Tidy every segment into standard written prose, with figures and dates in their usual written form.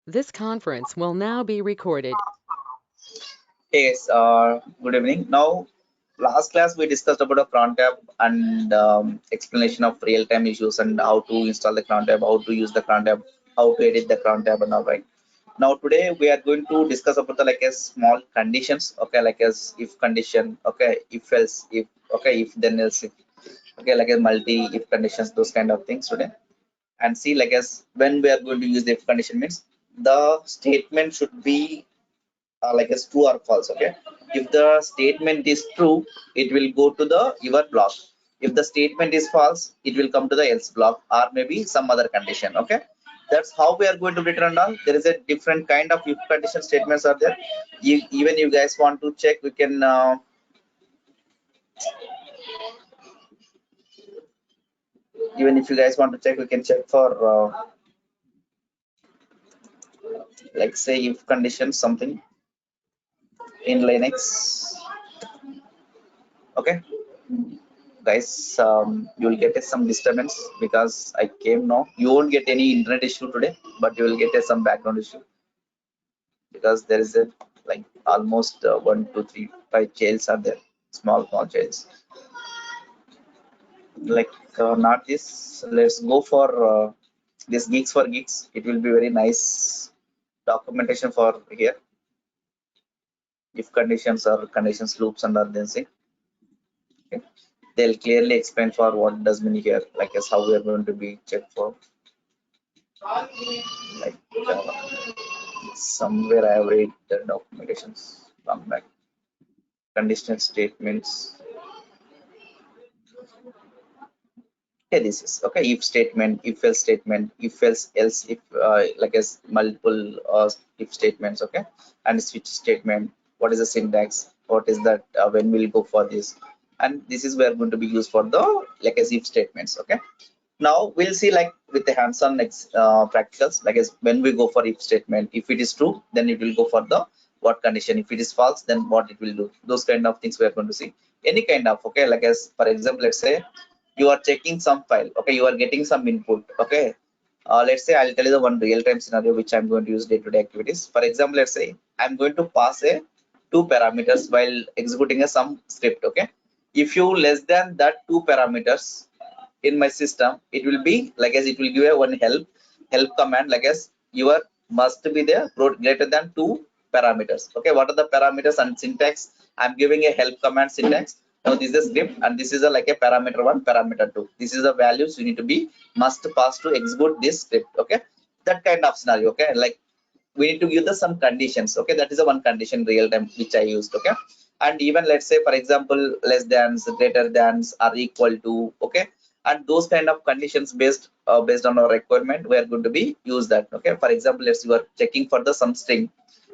This conference will now be recorded. Hey guys, good evening. Now, last class we discussed about a cron tab and explanation of real-time issues and how to install the cron tab, how to use the cron tab, how to edit the cron tab and all right. Now today we are going to discuss about the like a small conditions, okay, like as if condition, okay, if else, if okay, if then else, if okay, like a multi if conditions, those kind of things today. And see like as when we are going to use the if condition means the statement should be like as true or false. Okay, if the statement is true, it will go to the your block. If the statement is false, it will come to the else block or maybe some other condition. Okay, that's how we are going to return down. There is a different kind of if condition statements are there. Even you guys want to check, we can even if you guys want to check, we can check for like say if condition something in Linux. Okay guys, you'll get some disturbance because I came now. You won't get any internet issue today, but you will get some background issue because there is a like almost 1 2 3 5 jails are there, small jails. Like not this. Let's go for this geeks for geeks. It will be very nice documentation for here. If conditions or conditions loops and other things. Okay. They'll clearly explain for what does mean here, like as how we are going to be checked for like somewhere I have read the documentations from back conditional statements. Okay, this is okay. If statement, if else statement, if else if like as multiple if statements. Okay, and switch statement. What is the syntax? What is that? When we'll go for this? And this is where going to be used for the like as if statements. Okay. Now we'll see like with the hands-on practicals, like as when we go for if statement, if it is true, then it will go for the what condition. If it is false, then what it will do. Those kind of things we are going to see. Any kind of okay, like as for example, let's say you are checking some file. Okay, you are getting some input. Okay, let's say I'll tell you the one real-time scenario which I'm going to use day-to-day activities. For example, let's say I'm going to pass a two parameters while executing a some script. Okay, if you less than that two parameters in my system, it will be like as it will give a one help command like as your must be there greater than two parameters. Okay, what are the parameters and syntax? I'm giving a help command syntax. Now this is a script and this is a like a parameter one, parameter two. This is the values you need to be must pass to execute this script. Okay, that kind of scenario. Okay, like we need to give the some conditions. Okay, that is the one condition real time which I used. Okay, and even let's say for example less than, greater than, are equal to. Okay, and those kind of conditions based on our requirement we are going to be use that. Okay, for example, let's you are checking for the some string.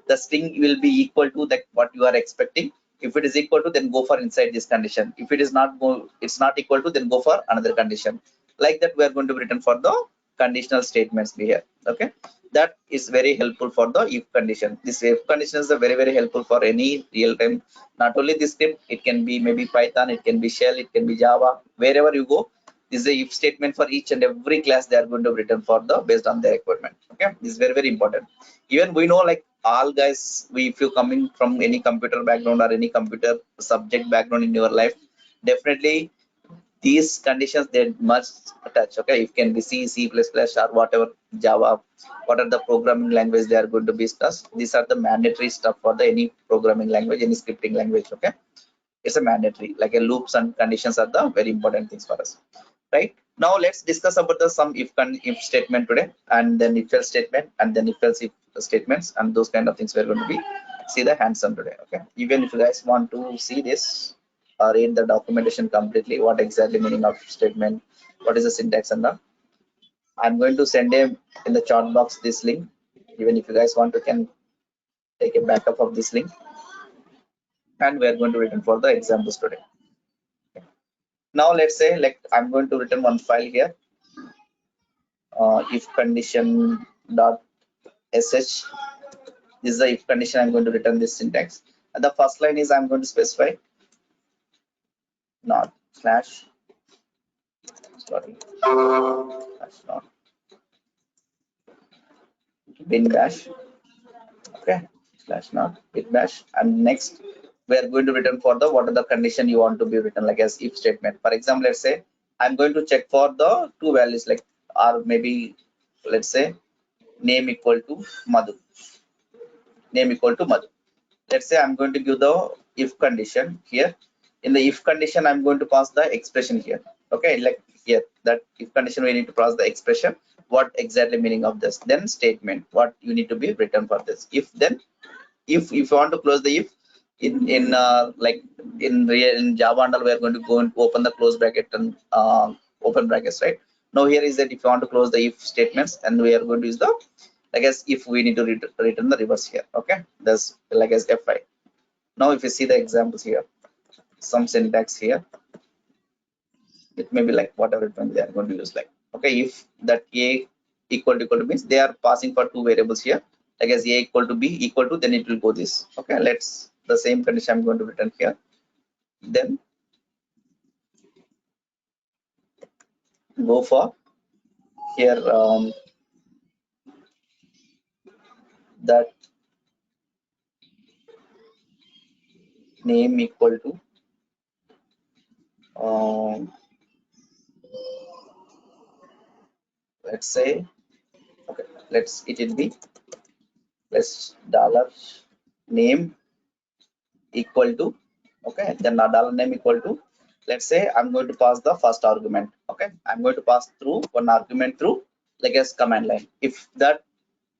The string will be equal to that what you are expecting. If it is equal to, then go for inside this condition. If it is not it's not equal to, then go for another condition. Like that we are going to return for the conditional statements here. Okay, that is very helpful for the if condition. This if condition is very helpful for any real time. Not only this script, it can be maybe Python, it can be shell, it can be Java. Wherever you go, this is a if statement for each and every class they are going to return for the based on their requirement. Okay, this is very important. Even we know like all guys, we if you coming from any computer background or any computer subject background in your life, definitely these conditions they must touch. Okay, it can be C, C++ or whatever, Java, what are the programming language they are going to be discussed. These are the mandatory stuff for the any programming language, any scripting language. Okay, it's a mandatory, like a loops and conditions are the very important things for us. Right, now let's discuss about the some if statement today, and then if else statement, and then if else if statements, and those kind of things we're going to be see the hands-on today. Okay, even if you guys want to see this or read the documentation completely, what exactly meaning of statement, what is the syntax and all, I'm going to send him in the chat box this link. Even if you guys want to can take a backup of this link, and we are going to return for the examples today. Now let's say like I'm going to return one file here, if condition dot sh. This is the if condition. I'm going to return this syntax, and the first line is I'm going to specify not slash, sorry, slash not. bin bash. Okay, slash not bin bash, and next we are going to return for the what are the condition you want to be written, like as if statement. For example, let's say I'm going to check for the two values, like, or maybe let's say name equal to Madhu, name equal to Madhu. Let's say I'm going to give the if condition here. In the if condition, I'm going to pass the expression here. Okay, like here, that if condition we need to pass the expression, what exactly meaning of this, then statement what you need to be written for this. If then if you want to close the if in like in Java and all, we are going to go and open the close bracket and open brackets, right? Now here is that if you want to close the if statements, and we are going to use the, I guess, if we need to return the reverse here. Okay, that's like as F5. Now if you see the examples here, some syntax here, it may be like whatever it may be, they are going to use, like, okay, if that a equal to means they are passing for two variables here, I guess a equal to b equal to, then it will go this. Okay, let's the same condition I'm going to return here. Then go for here, that name equal to um, let's say, okay, let's it will be, let's dollar name equal to, okay, then dollar name equal to, let's say I'm going to pass the first argument. Okay, I'm going to pass through one argument through, like as command line. If that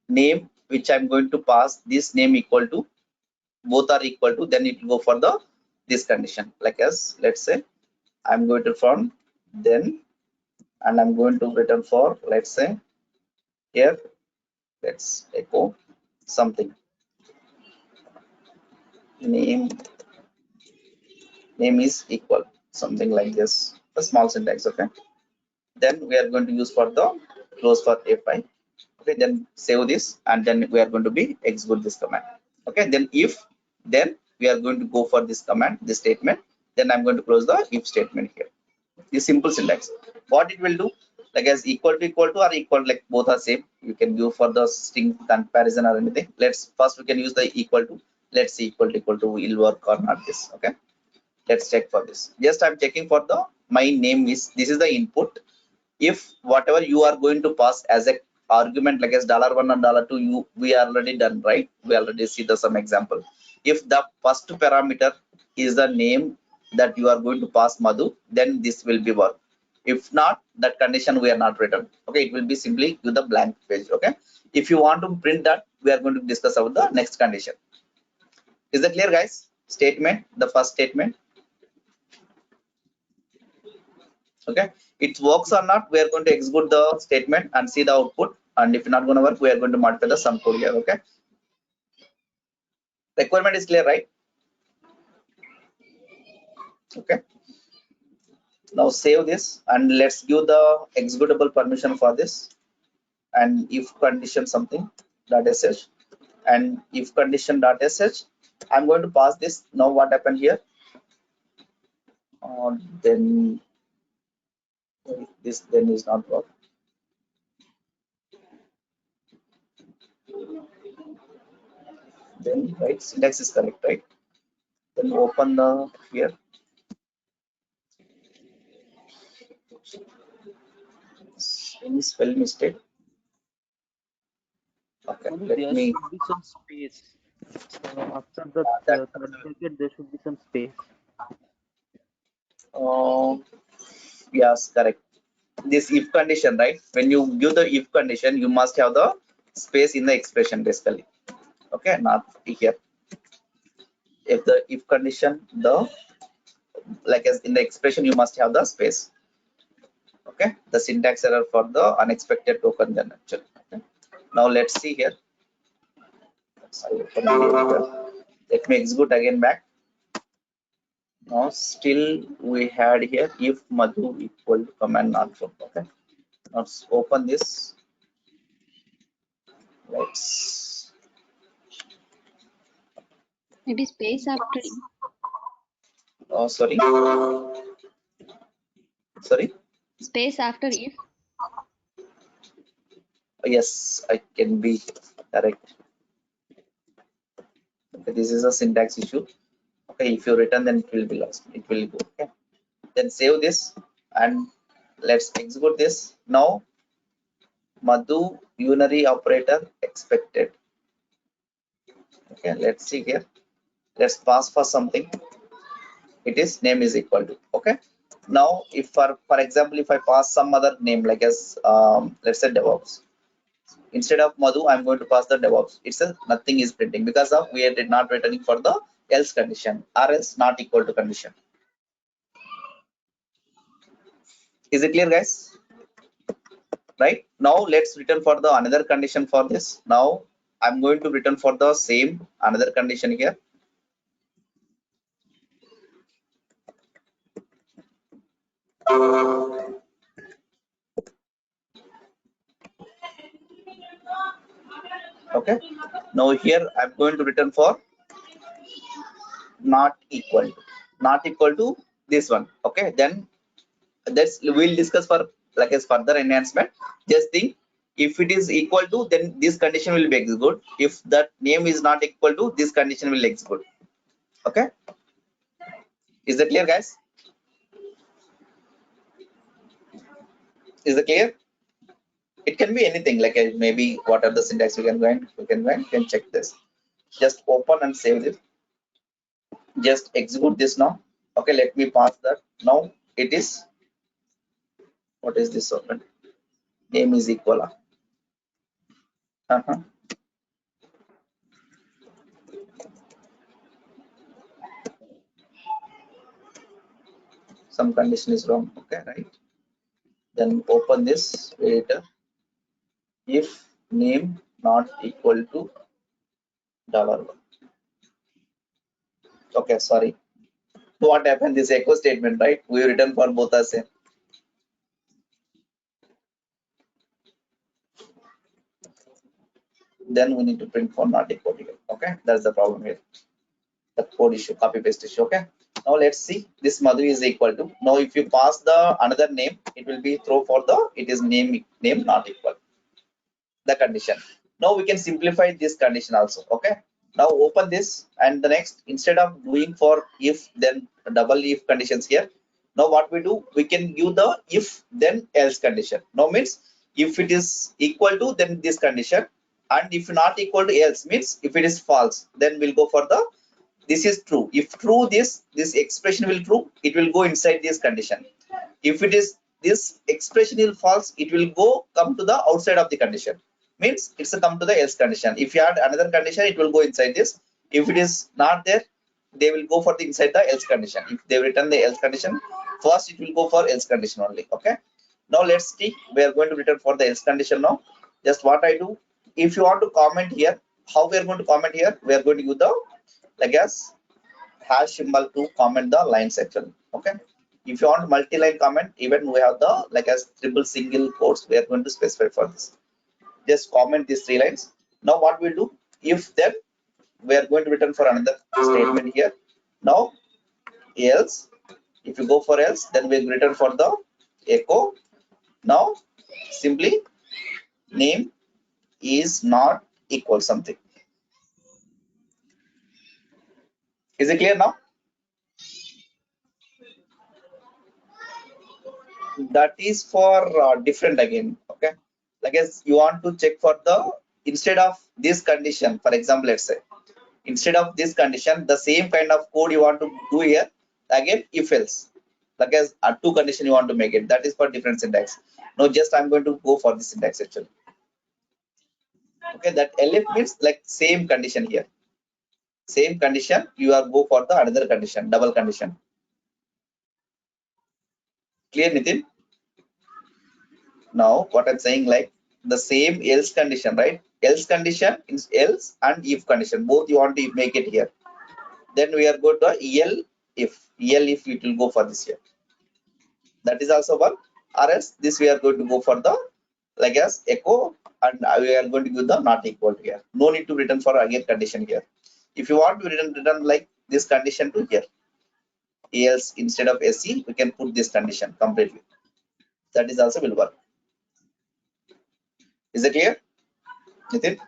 name which I'm going to pass, this name equal to, both are equal to, then it will go for the this condition, like as let's say I'm going to from then, and I'm going to return for, let's say here, let's echo something, name is equal, something like this, a small syntax. Okay, then we are going to use for the close for F5. Okay, then save this, and then we are going to be execute this command. Okay, then if, then we are going to go for this command, this statement, then I'm going to close the if statement here. This simple syntax, what it will do, like as equal to or equal, like both are same, you can go for the string comparison or anything. Let's first we can use the equal to. Let's see equal to will work or not this. Okay, let's check for this. Just I'm checking for the my name is, this is the input. If whatever you are going to pass as a argument, like as $1 and $2, you we are already done, right? We already see the some example. If the first parameter is the name that you are going to pass Madhu, then this will be work. If not, that condition we are not written. Okay, it will be simply with the blank page. Okay, if you want to print that, we are going to discuss about the next condition. Is that clear, guys? Statement, the first statement. Okay, it works or not, we are going to execute the statement and see the output, and if not going to work, we are going to modify the sum code here. Okay, requirement is clear, right? Okay, now save this, and let's give the executable permission for this, and if condition something dot sh, and if condition dot sh, I'm going to pass this. Now what happened here, then this then is not work, then right, syntax is correct, right? Then open the here, any spell mistake. Okay, Madhu, let there me, should be some space. After the that third bracket, there should be some space. yes, correct. This if condition, right? When you give the if condition, you must have the space in the expression basically. Okay, not here. If the if condition, the like as in the expression, you must have the space. Okay, the syntax error for the unexpected token generation. Okay. Now let's see here. Let me execute again back. Now still we had here if Madhu equal to command not true. Okay, let's open this. Let's, Maybe space after oh sorry, sorry, space after if. Yes, I can be correct. Okay, this is a syntax issue. Okay, if you return, then it will be lost. It will go. Okay, then save this and let's execute this. Now, Madhu unary operator expected. Okay, let's see here. Let's pass for something. It is name is equal to. Okay. Now, if for example, if I pass some other name like as let's say DevOps, instead of Madhu, I'm going to pass the DevOps. It says nothing is printing because of we did not returning for the else condition or else not equal to condition. Is it clear, guys? Right now, let's return for the another condition for this. Now, I'm going to return for the same another condition here. Okay. Now here I'm going to return for not equal to this one. Okay, then that's we'll discuss for like as further enhancement. Just think, if it is equal to, then this condition will be execute. If that name is not equal to, this condition will execute. Okay, is that clear, guys? Is that clear? It can be anything like maybe what are the syntax we can go and can check this. Just open and save this. Just execute this now. Okay, let me pass that. Now it is, what is this open? Name is equal. Some condition is wrong. Okay, right? Then open this editor. If name not equal to $1. Okay, sorry. What happened? This echo statement, right? We return for both are same. Then we need to print for not equal to. Okay, that's the problem here. The code issue, copy paste issue. Okay. Now let's see. This Madhu is equal to. Now if you pass the another name, it will be throw for the it is name not equal. The condition. Now we can simplify this condition also. Okay. Now open this and the next, instead of doing for if then double if conditions here. Now what we do, we can give the if then else condition. Now means if it is equal to, then this condition, and if not equal to else means if it is false, then we'll go for the this is true. If true, this expression will true, it will go inside this condition. If it is this expression is false, it will go come to the outside of the condition, means it's a come to the else condition. If you add another condition, it will go inside this. If it is not there, they will go for the inside the else condition. If they return the else condition first, it will go for else condition only. Okay, now let's see, we are going to return for the else condition. Now just what I do, if you want to comment here, how we are going to comment here, we are going to use the like as hash symbol to comment the line section. Okay, if you want multi-line comment, even we have the like as triple single quotes, we are going to specify for this. Just comment these 3 lines. Now what we do, if then we are going to return for another statement here. Now else, if you go for else, then we return for the echo. Now simply name is not equal something. Is it clear now? That is for different again. Okay, like as you want to check for the instead of this condition, for example, let's say instead of this condition, the same kind of code you want to do here again, if else, like as two condition you want to make it, that is for different syntax. No, just I'm going to go for the syntax actually. Okay, that elif means like same condition here, same condition, you are go for the another condition, double condition. Clear, Nitin? Now what I'm saying, like the same else condition, right? Else condition is else and if condition, both you want to make it here. Then we are going to el if it will go for this here. That is also one. Or else this we are going to go for the like as echo, and we are going to give the not equal here. No need to return for again condition here. If you want to return like this condition to here, else instead of sc, we can put this condition completely. That is also will work. Is it clear? Nitin?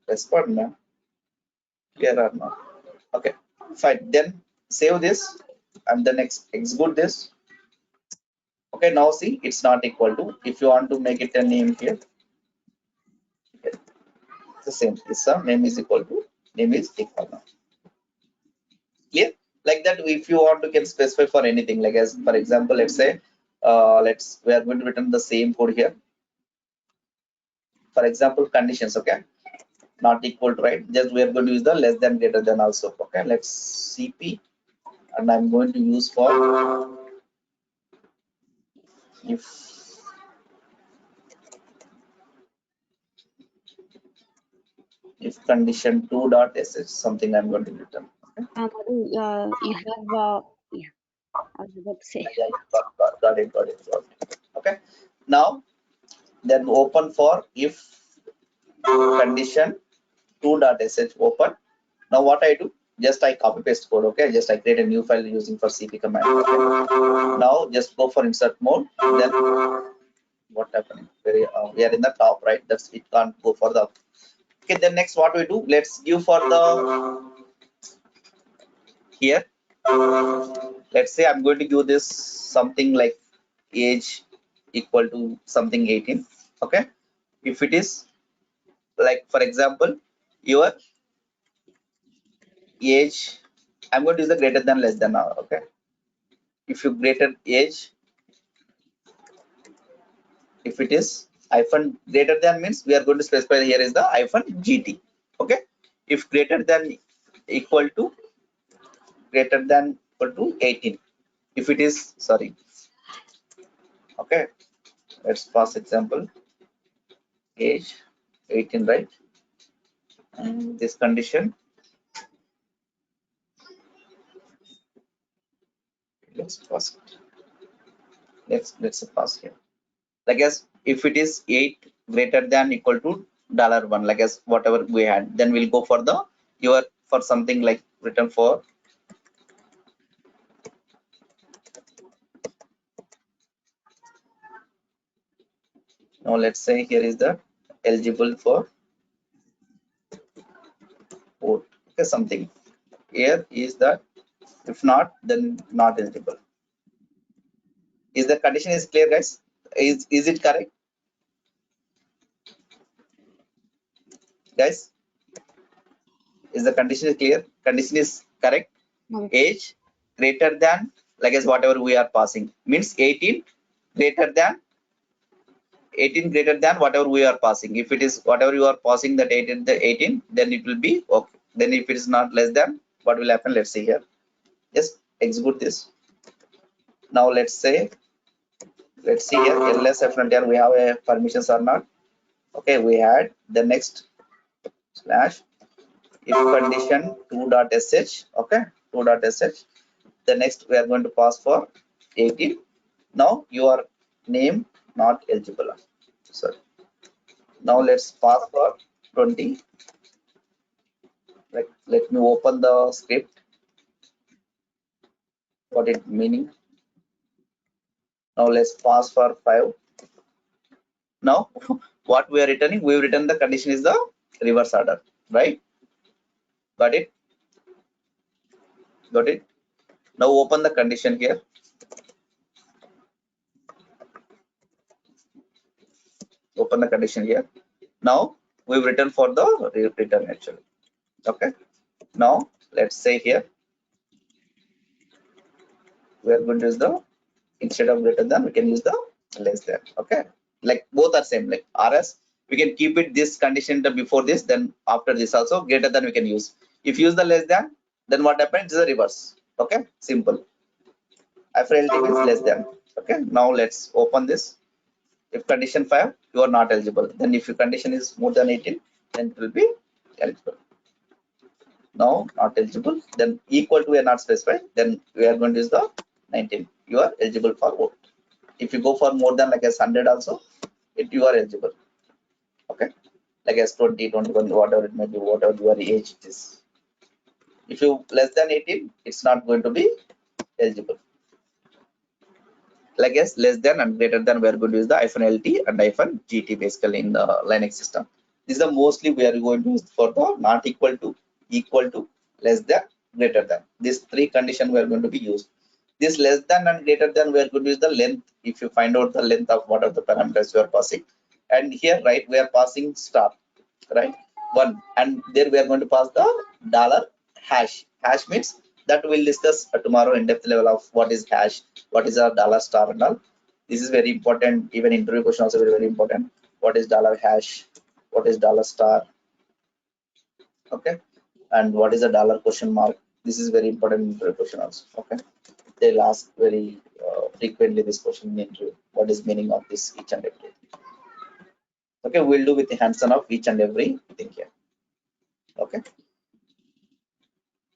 Respond now. Clear or not? Okay, fine. Then save this and then execute this. Okay, now see it's not equal to. If you want to make it a name here, it's the same. This name is equal to name is equal now. Clear? Like that, if you want to can specify for anything, like as for example, let's say we are going to return the same code here. For example, conditions, okay, not equal to, right? Just we are going to use the less than greater than also. Okay, let's cp, and I'm going to use for if condition 2 dot sh something I'm going to return. Okay? Madhu, you have, yeah, I was about to say. Yeah, got it. Okay, now then open for if condition 2 dot sh open. Now what I do, just I copy paste code. Okay, just I create a new file using for cp command. Okay? Now just go for insert mode. Then what happening? We are in the top, right? That's it, can't go for the. Okay, then next what we do, let's give for the here, let's say I'm going to give this something like age equal to something 18. Okay, if it is like for example your age, I'm going to use the greater than less than now. Okay, if you greater age, if it is hyphen greater than means we are going to specify here is the hyphen gt. Okay, if greater than equal to 18, if it is sorry, okay, let's pass example age 18, right? And this condition, let's pass it. Let's pass here. Like as if it is 8 greater than equal to $1, like as whatever we had, then we'll go for the your for something like return for now. Let's say here is the eligible for vote. Okay, something here is that if not, then not eligible. Is the condition is clear, guys? Is it correct, guys? Is the condition is clear? Condition is correct. No. Age greater than, like as whatever we are passing means 18 greater than whatever we are passing. If it is whatever you are passing that 18, then it will be okay. Then if it is not less than, what will happen? Let's see here. Just execute this. Now let's see here ls frontier we have a permissions or not. Okay, we had the next slash if condition 2.sh. Okay, 2.sh. The next we are going to pass for 18. Now your name not eligible. Sorry. Now let's pass for 20. Let me open the script. What it meaning? Now let's pass for 5. Now what we are returning? We return the condition is the reverse order, right? Got it? Got it? Now open the condition here. Open the condition here. Now we've written for the return actually. Okay. Now let's say here we are going to use the instead of greater than we can use the less than. Okay, like both are same, like rs we can keep it this condition before this, then after this also greater than we can use. If you use the less than, then what happens is the reverse. Okay, simple. After lt means less than. Okay, now let's open this. If condition 5 you are not eligible, then if your condition is more than 18, then it will be eligible. Now not eligible, then equal to we are not specified, then we are going to use the 19. You are eligible for vote. If you go for more than like as 100 also, you are eligible. Okay, like as 20, 21, whatever it may be, whatever your age is. If you less than 18, it's not going to be eligible. like as less than and greater than, we are going to use the -lt and -gt basically in the Linux system. This is the mostly we are going to use for the not equal to, equal to, less than, greater than. These three conditions we are going to be used. This less than and greater than, we are going to use the length. If you find out the length of what are the parameters you are passing, and here right we are passing star, right, one, and there we are going to pass the dollar hash. Hash means that we'll discuss tomorrow in depth level of what is hash, what is a dollar star and all. This is very important, even interview question also very important. What is dollar hash, what is dollar star, okay, and what is a dollar question mark. This is very important interview question also, okay. They'll ask very frequently this question in interview, what is meaning of this each and every. Okay, we'll do with the hands on of each and every thing here. Okay,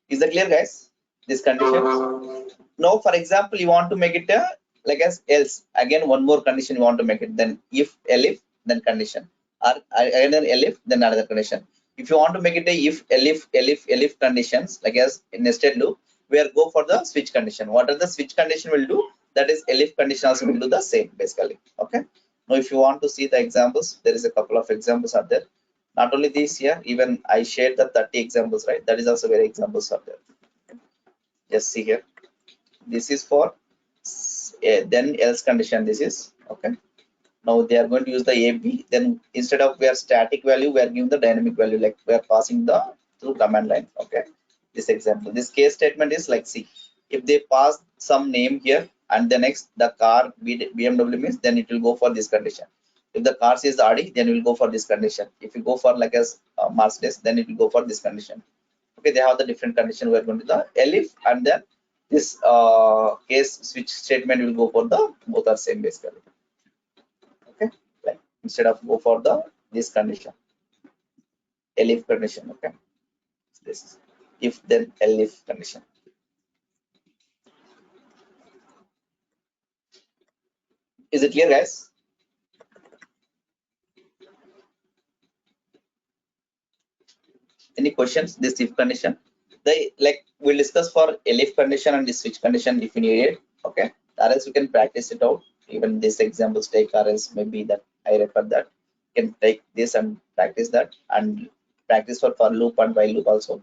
is that clear guys, this condition? Now for example you want to make it a like as else, again one more condition you want to make it, then if elif then condition, or either elif then another condition. If you want to make it a if elif conditions like as in nested loop, we are go for the switch condition. What are the switch condition will do, that is elif condition also will do the same basically. Okay, now if you want to see the examples, there is a couple of examples are there. Not only this here, even I shared the 30 examples, right, that is also very examples are there. Just see here, this is for then else condition, this is okay. Now they are going to use the ab, then instead of we are static value, we are giving the dynamic value, like we are passing the through command line. Okay, this example, this case statement is like, see, if they pass some name here and the next the car BMW means, then it will go for this condition. If the car says Audi, then it will go for this condition. If you go for like as Mercedes, then it will go for this condition. Okay, they have the different condition. We are going to the elif, and then this case switch statement will go for the both are same basically. Okay, like instead of go for the this condition, elif condition. Okay, this is if then elif condition. Is it clear guys? Any questions this if condition? They like we'll discuss for elif condition and this switch condition if you need it. Okay, or else you can practice it out. Even this examples take, or else maybe that I refer that you can take this and practice that, and practice for loop and while loop also.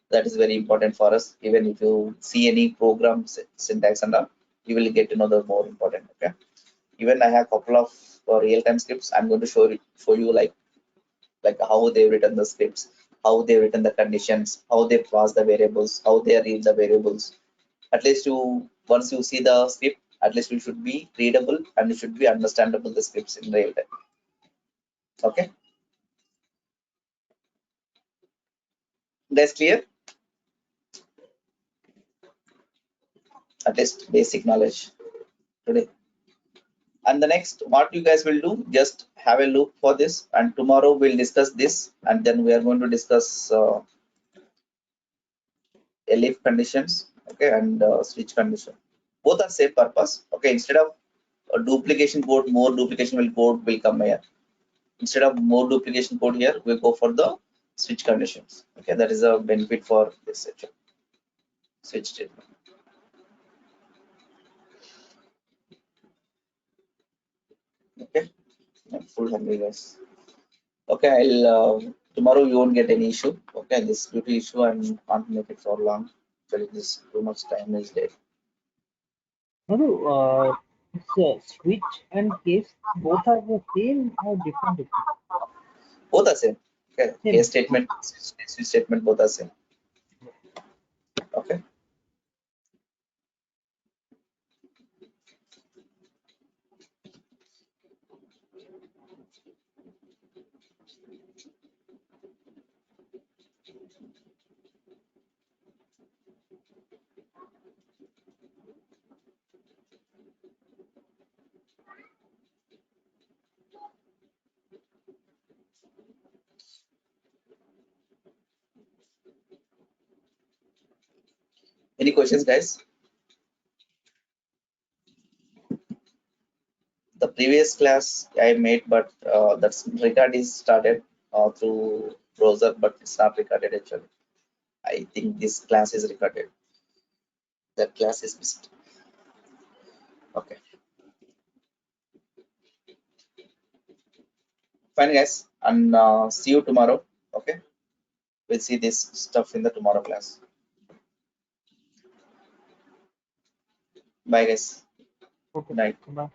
That is very important for us. Even if you see any program syntax and all, you will get to know the more important. Okay, even I have a couple of real-time scripts. I'm going to show you like how they've written the scripts, how they've written the conditions, how they pass the variables, how they read the variables. At least you, once you see the script, at least you should be readable and you should be understandable the scripts in real time. Okay, that's clear. At least basic knowledge today. And the next what you guys will do, just have a look for this, and tomorrow we'll discuss this, and then we are going to discuss elif conditions, okay, and switch condition. Both are same purpose. Okay, instead of a duplication code, more duplication code will come here. Instead of more duplication code here, we'll go for the switch conditions. Okay, that is a benefit for this section, switch statement. Okay, I'm full hungry guys. Okay, I'll tomorrow you won't get any issue. Okay, this duty issue I can't make it for long. Actually, this too much time is there. No, it's switch and case, both are the same or different? Both are same. Okay, Same. case statement, switch statement, both are same. Okay. Any questions, guys? The previous class I made, but that's record is started through browser, but it's not recorded actually. I think this class is recorded. That class is missed. Okay. Fine, guys, and see you tomorrow. Okay, we'll see this stuff in the tomorrow class. Bye, guys. Okay. Good night. Bye.